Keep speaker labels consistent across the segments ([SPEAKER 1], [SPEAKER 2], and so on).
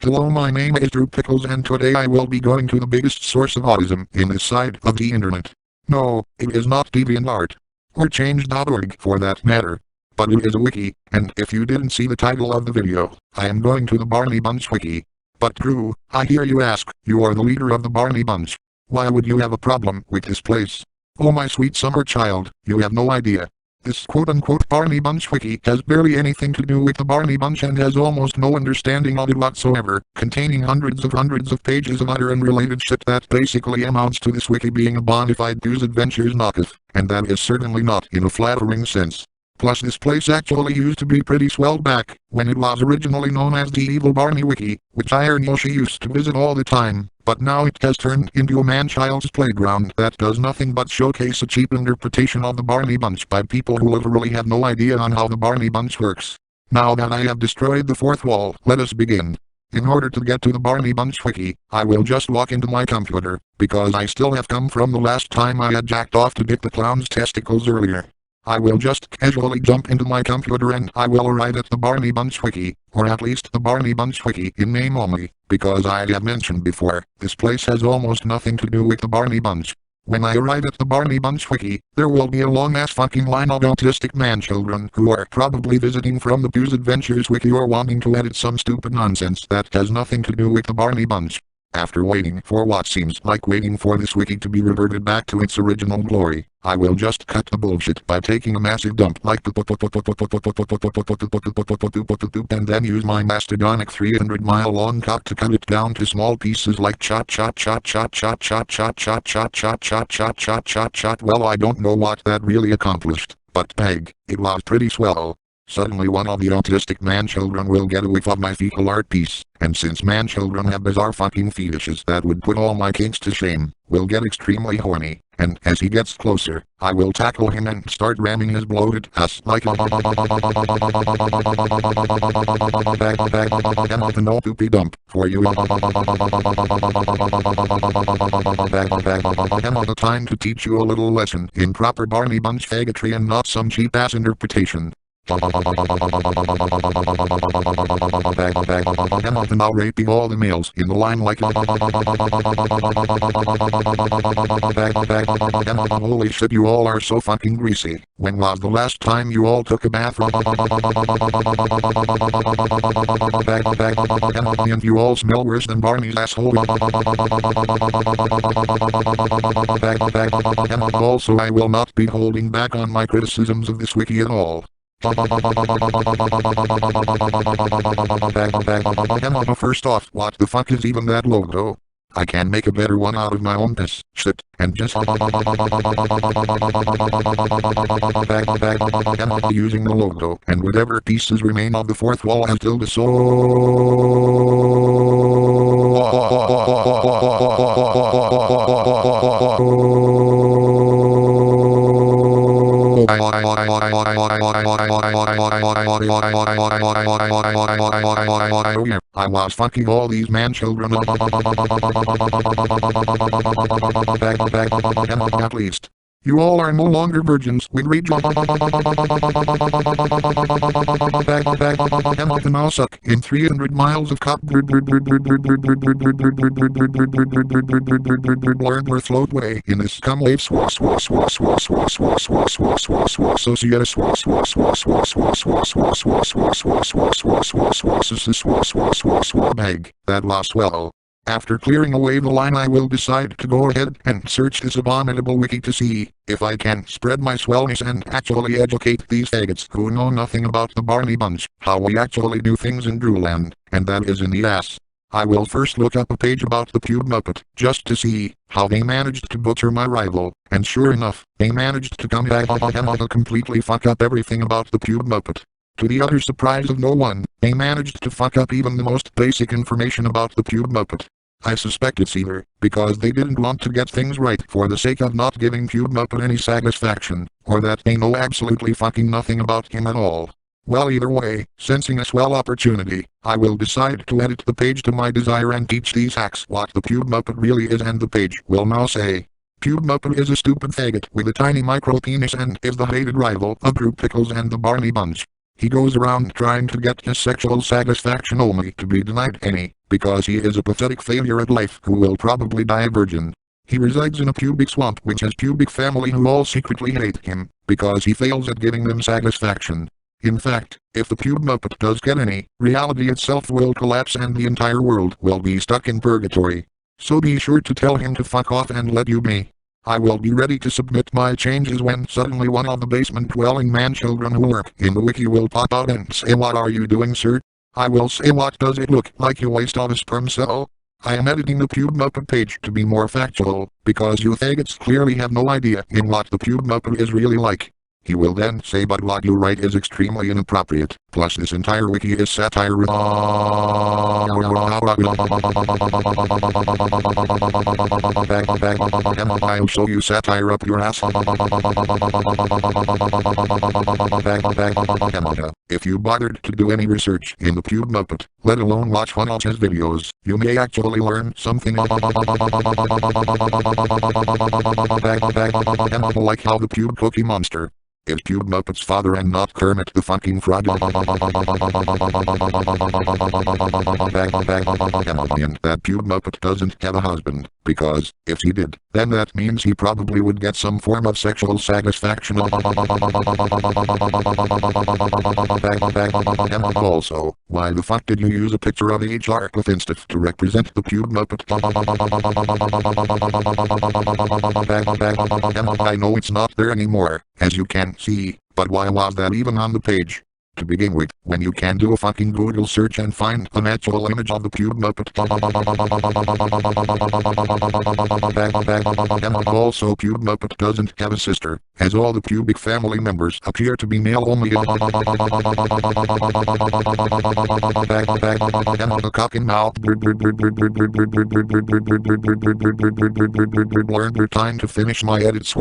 [SPEAKER 1] Hello, my name is Drew Pickles and today I will be going to the biggest source of autism in this side of the internet. No, it is not DeviantArt. Or change.org for that matter. But it is a wiki, and if you didn't see the title of the video, I am going to the Barney Bunch wiki. But Drew, I hear you ask, you are the leader of the Barney Bunch. Why would you have a problem with this place? Oh my sweet summer child, you have no idea. This quote-unquote Barney Bunch wiki has barely anything to do with the Barney Bunch and has almost no understanding of it whatsoever, containing hundreds of pages of utter unrelated shit that basically amounts to this wiki being a bona fide Booze Adventures knockoff, and that is certainly not in a flattering sense. Plus this place actually used to be pretty swell back, when it was originally known as the Evil Barney Wiki, which Iron Yoshi used to visit all the time, but now it has turned into a man-child's playground that does nothing but showcase a cheap interpretation of the Barney Bunch by people who literally have no idea on how the Barney Bunch works. Now that I have destroyed the fourth wall, let us begin. In order to get to the Barney Bunch wiki, I will just walk into my computer, because I still have come from the last time I had jacked off to get the clown's testicles earlier. I will just casually jump into my computer and I will arrive at the Barney Bunch wiki, or at least the Barney Bunch wiki in name only, because I have mentioned before, this place has almost nothing to do with the Barney Bunch. When I arrive at the Barney Bunch wiki, there will be a long-ass fucking line of autistic man-children who are probably visiting from the Booze Adventures wiki or wanting to edit some stupid nonsense that has nothing to do with the Barney Bunch. After waiting for what seems like waiting for this wiki to be reverted back to its original glory, I will just cut the bullshit by taking a massive dump like and then use my mastodonic 300-mile long cock to cut it down to small pieces like chot. Well, I don't know what that really accomplished, but peg, it was pretty swell. Suddenly one of the autistic man-children will get a whiff of my fecal art piece, and since man-children have bizarre fucking fetishes that would put all my kinks to shame, will get extremely horny, and as he gets closer, I will tackle him and start ramming his bloated ass like a no poopy dump for you. The time to teach you a little lesson in proper Barney Bunch faggotry and not some cheap-ass interpretation. Now raping all the males in the line like holy shit, you all are so fucking greasy. When was the last time you all took a bath? And you all smell worse than Barney's asshole. Also, I will not be holding back on my criticisms of this wiki at all. First off, what the fuck is even that logo? I can make a better one out of my own piss, shit, and just using the logo, and whatever pieces remain of the fourth wall has tilde I was fucking all these man-children at least. You all are no longer virgins. We read the now suck in 300 miles of cop or float way in this scum wave bag that lost well. After clearing away the line, I will decide to go ahead and search this abominable wiki to see if I can spread my swellness and actually educate these faggots who know nothing about the Barney Bunch, how we actually do things in Drewland, and that is in the ass. I will first look up a page about the Pube Muppet, just to see how they managed to butcher my rival, and sure enough, they managed to come back and completely fuck up everything about the Pube Muppet. To the utter surprise of no one, they managed to fuck up even the most basic information about the Pube Muppet. I suspect it's either because they didn't want to get things right for the sake of not giving Pube Muppet any satisfaction, or that they know absolutely fucking nothing about him at all. Well, either way, sensing a swell opportunity, I will decide to edit the page to my desire and teach these hacks what the Pube Muppet really is, and the page will now say, Pube Muppet is a stupid faggot with a tiny micro penis and is the hated rival of Drew Pickles and the Barney Bunch. He goes around trying to get his sexual satisfaction only to be denied any, because he is a pathetic failure at life who will probably die a virgin. He resides in a pubic swamp which has pubic family who all secretly hate him, because he fails at giving them satisfaction. In fact, if the Pube Muppet does get any, reality itself will collapse and the entire world will be stuck in purgatory. So be sure to tell him to fuck off and let you be. I will be ready to submit my changes when suddenly one of the basement-dwelling man-children who work in the wiki will pop out and say, "What are you doing, sir?" I will say, "What does it look like you waste of a sperm cell?" I am editing the Pube Muppet page to be more factual, because you faggots clearly have no idea in what the Pube Muppet is really like. He will then say, "But what you write is extremely inappropriate, plus this entire wiki is satire." I'll show you satire up your ass. If you bothered to do any research in the Pube Muppet, let alone watch one of his videos, you may actually learn something like how the Pube Cookie Monster is Pube Muppet's father and not Kermit the fucking Frog. And that Pube Muppet doesn't have a husband, because, if he did, then that means he probably would get some form of sexual satisfaction. Also, why the fuck did you use a picture of HR Cliffinstiff to represent the Pube Muppet? I know it's not there anymore, as you can see, but why was that even on the page? To begin with, when you can do a fucking Google search and find an actual image of the Pube Muppet. Also, Pube Muppet doesn't have a sister, as all the pubic family members appear to be male only. The cock and mouth. Learned time to finish my edits.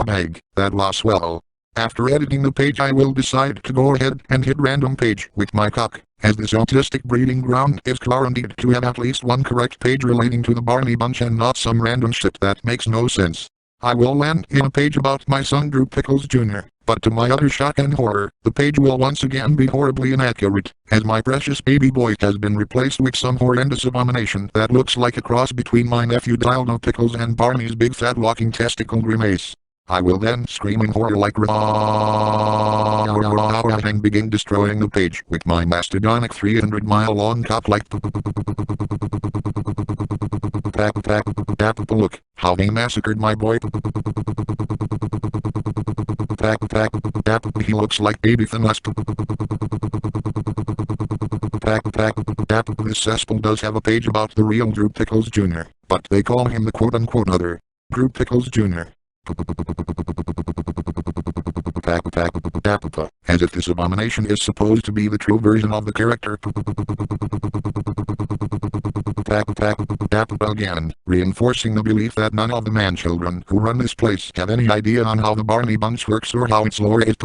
[SPEAKER 1] Meg, that was swell. After editing the page I will decide to go ahead and hit random page with my cock, as this autistic breeding ground is guaranteed to have at least one correct page relating to the Barney Bunch and not some random shit that makes no sense. I will land in a page about my son Drew Pickles Jr., but to my utter shock and horror, the page will once again be horribly inaccurate, as my precious baby boy has been replaced with some horrendous abomination that looks like a cross between my nephew Dildo Pickles and Barney's big fat walking testicle grimace. I will then scream in horror like and begin destroying the page with my mastodonic 300-mile-long cock like look how they massacred my boy. He looks like baby Thanos. This cesspool does have a page about the real Drew Pickles Jr., but they call him the quote-unquote other Drew Pickles Jr. As if this abomination is supposed to be the true version of the character. Again, reinforcing the belief that none of the man-children who run this place have any idea on how the Barney Bunch works or how its lore is.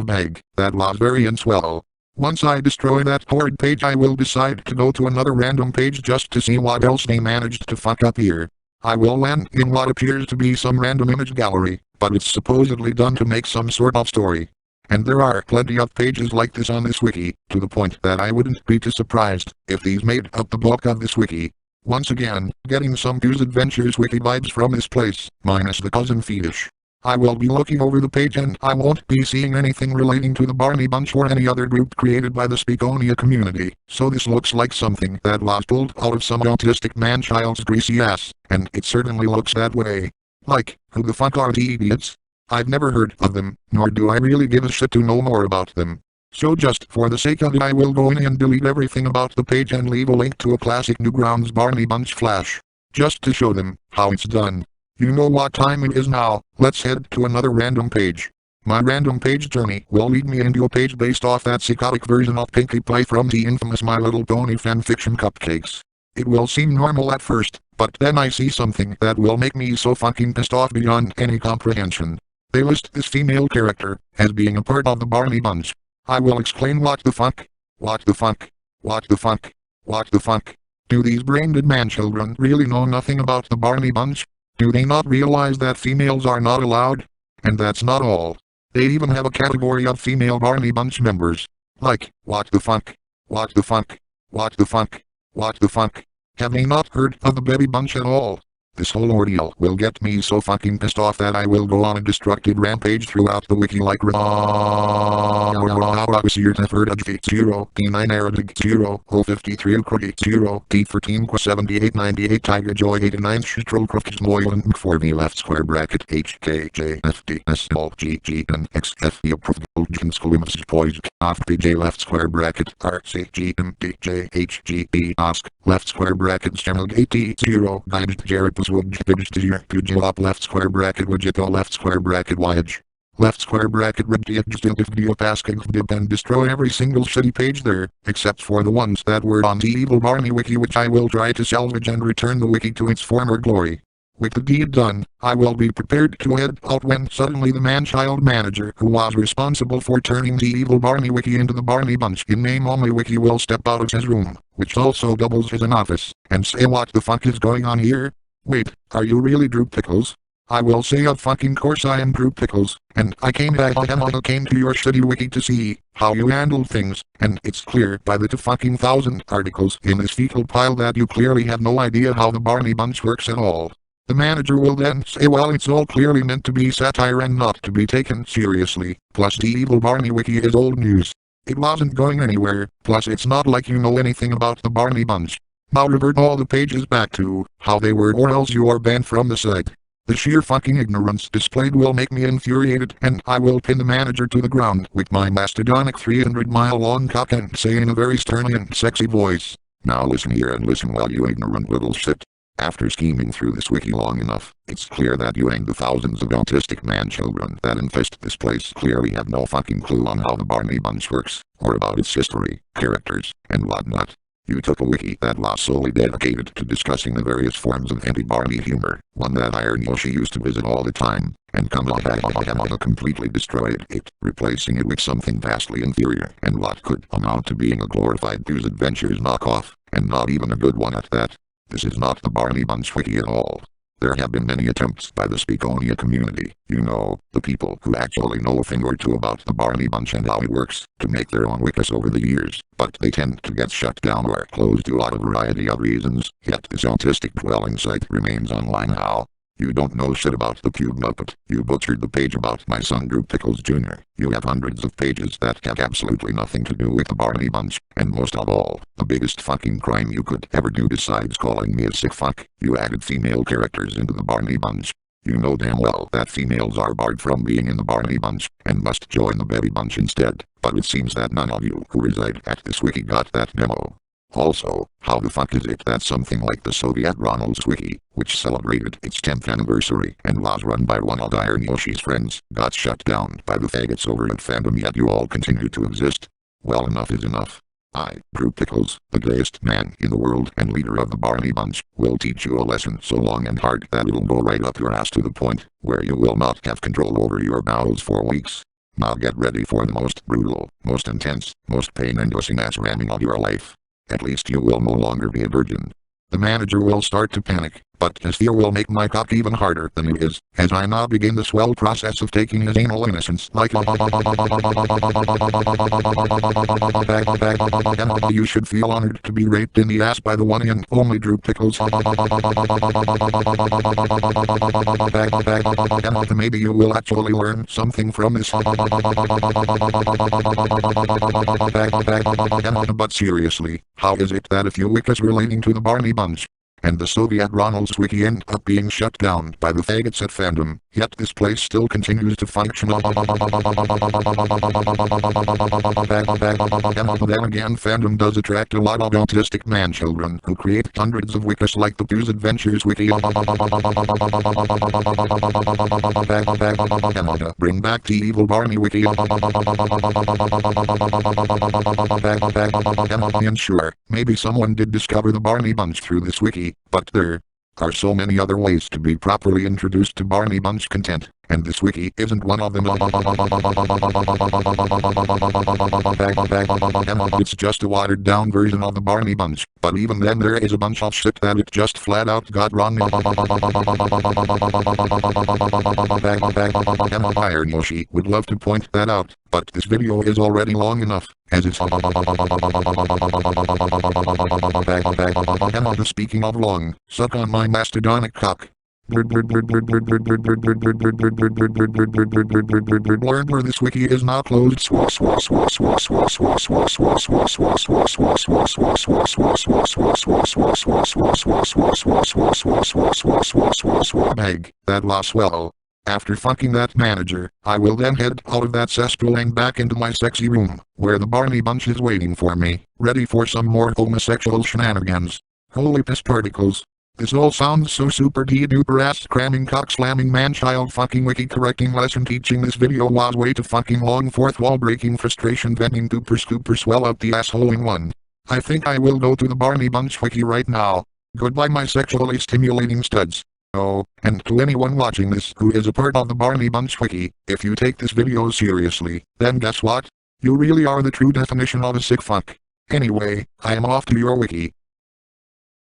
[SPEAKER 1] Meg, that was very unswell. Once I destroy that horrid page I will decide to go to another random page just to see what else they managed to fuck up here. I will land in what appears to be some random image gallery, but it's supposedly done to make some sort of story. And there are plenty of pages like this on this wiki, to the point that I wouldn't be too surprised if these made up the bulk of this wiki. Once again, getting some Fuse Adventures wiki vibes from this place, minus the cousin fetish. I will be looking over the page and I won't be seeing anything relating to the Barney Bunch or any other group created by the Speakonia community, so this looks like something that was pulled out of some autistic man-child's greasy ass, and it certainly looks that way. Like, who the fuck are the idiots? I've never heard of them, nor do I really give a shit to know more about them. So just for the sake of it I will go in and delete everything about the page and leave a link to a classic Newgrounds Barney Bunch flash. Just to show them how it's done. You know what time it is now, let's head to another random page. My random page journey will lead me into a page based off that psychotic version of Pinkie Pie from the infamous My Little Pony fanfiction cupcakes. It will seem normal at first, but then I see something that will make me so fucking pissed off beyond any comprehension. They list this female character as being a part of the Barney Bunch. I will explain what the fuck, what the fuck, what the fuck, what the fuck. Do these brain-dead man-children really know nothing about the Barney Bunch? Do they not realize that females are not allowed? And that's not all. They even have a category of female Barney Bunch members. Like, what the fuck? What the fuck? What the fuck? What the fuck? Have they not heard of the Baby Bunch at all? This whole ordeal will get me so fucking pissed off that I will go on a destructive rampage throughout the wiki like 0, D9 Arabic 0, O53 Crookie 0, D14 78 98 Tiger Joy 89 Stroll Crookies Moylan McForby left square bracket HKJ FD SL GGN XFE approved Golden School Poise off PJ left square bracket RCGMDJ HGB ask left square bracket channel 80 0 guided Jared Wood Pujilop left square bracket Wajito left square bracket Wyage left square bracket Red Video tasking dip and destroy every single shitty page there, except for the ones that were on the Evil Barney wiki, which I will try to salvage and return the wiki to its former glory. With the deed done, I will be prepared to head out when suddenly the man-child manager who was responsible for turning the Evil Barney wiki into the Barney Bunch in name-only wiki will step out of his room, which also doubles as an office, and say what the fuck is going on here? Wait, are you really Drew Pickles? I will say of fucking course I am Drew Pickles, and I came to your shitty wiki to see how you handled things, and it's clear by the 2,000 articles in this fecal pile that you clearly have no idea how the Barney Bunch works at all. The manager will then say, well, it's all clearly meant to be satire and not to be taken seriously, plus the Evil Barney wiki is old news. It wasn't going anywhere, plus it's not like you know anything about the Barney Bunch. Now revert all the pages back to how they were or else you are banned from the site. The sheer fucking ignorance displayed will make me infuriated, and I will pin the manager to the ground with my mastodonic 300-mile-long cock and say in a very stern and sexy voice, now listen here and listen while you ignorant little shit. After scheming through this wiki long enough, it's clear that you and the thousands of autistic man-children that infest this place clearly have no fucking clue on how the Barney Bunch works, or about its history, characters, and whatnot. You took a wiki that was solely dedicated to discussing the various forms of anti-Barney humor, one that Iron Yoshi used to visit all the time, and completely destroyed it, replacing it with something vastly inferior and what could amount to being a glorified Pube Adventures knockoff, and not even a good one at that. This is not the Barney Bunch wiki at all. There have been many attempts by the Speakonia community, you know, the people who actually know a thing or two about the Barney Bunch and how it works, to make their own wikis over the years, but they tend to get shut down or closed due to a variety of reasons, yet this autistic dwelling site remains online. How? You don't know shit about the Pube Muppet. You butchered the page about my son Drew Pickles Jr. You have hundreds of pages that have absolutely nothing to do with the Barney Bunch, and most of all, the biggest fucking crime you could ever do besides calling me a sick fuck, you added female characters into the Barney Bunch. You know damn well that females are barred from being in the Barney Bunch, and must join the Baby Bunch instead, but it seems that none of you who reside at this wiki got that memo. Also, how the fuck is it that something like the Soviet Ronald's Wiki, which celebrated its 10th anniversary and was run by one of Iron Yoshi's friends, got shut down by the faggots over at Fandom yet you all continue to exist? Well, enough is enough. I, Drew Pickles, the gayest man in the world and leader of the Barney Bunch, will teach you a lesson so long and hard that it'll go right up your ass to the point where you will not have control over your bowels for weeks. Now get ready for the most brutal, most intense, most pain-inducing ass ramming of your life. At least you will no longer be a virgin. The manager will start to panic, but his fear will make my cock even harder than it is, as I now begin the swell process of taking his anal innocence like you should feel honored to be raped in the ass by the one and only Drew Pickles. Maybe you will actually learn something from this. But seriously, how is it that a few wikis relating to the Barney Bunch and the Soviet Ronald's Wiki end up being shut down by the faggots at Fandom, yet this place still continues to function? Then again, Fandom does attract a lot of autistic man-children who create hundreds of wikis like the Pube Adventures Wiki. Bring back the Evil Barney Wiki. And sure, maybe someone did discover the Barney Bunch through this wiki, but there are so many other ways to be properly introduced to Barney Bunch content, and this wiki isn't one of them. It's just a watered down version of the Barney Bunch, but even then there is a bunch of shit that it just flat out got wrong. Iron Yoshi would love to point that out, but this video is already long enough, as it's speaking of long, suck on my mastodonic cock. This wiki is now closed. Meg, that lost swallow. After fucking that manager, I will then head out of that cesspool and back into my sexy room, where the Barney Bunch is waiting for me, ready for some more homosexual shenanigans. Holy piss particles. This all sounds so super duper ass cramming cock slamming man child fucking wiki correcting lesson teaching. This video was way too fucking long, fourth wall breaking frustration venting duper scooper swell up the asshole in one. I think I will go to the Barney Bunch wiki right now. Goodbye my sexually stimulating studs. Oh, and to anyone watching this who is a part of the Barney Bunch wiki, if you take this video seriously, then guess what? You really are the true definition of a sick fuck. Anyway, I am off to your wiki.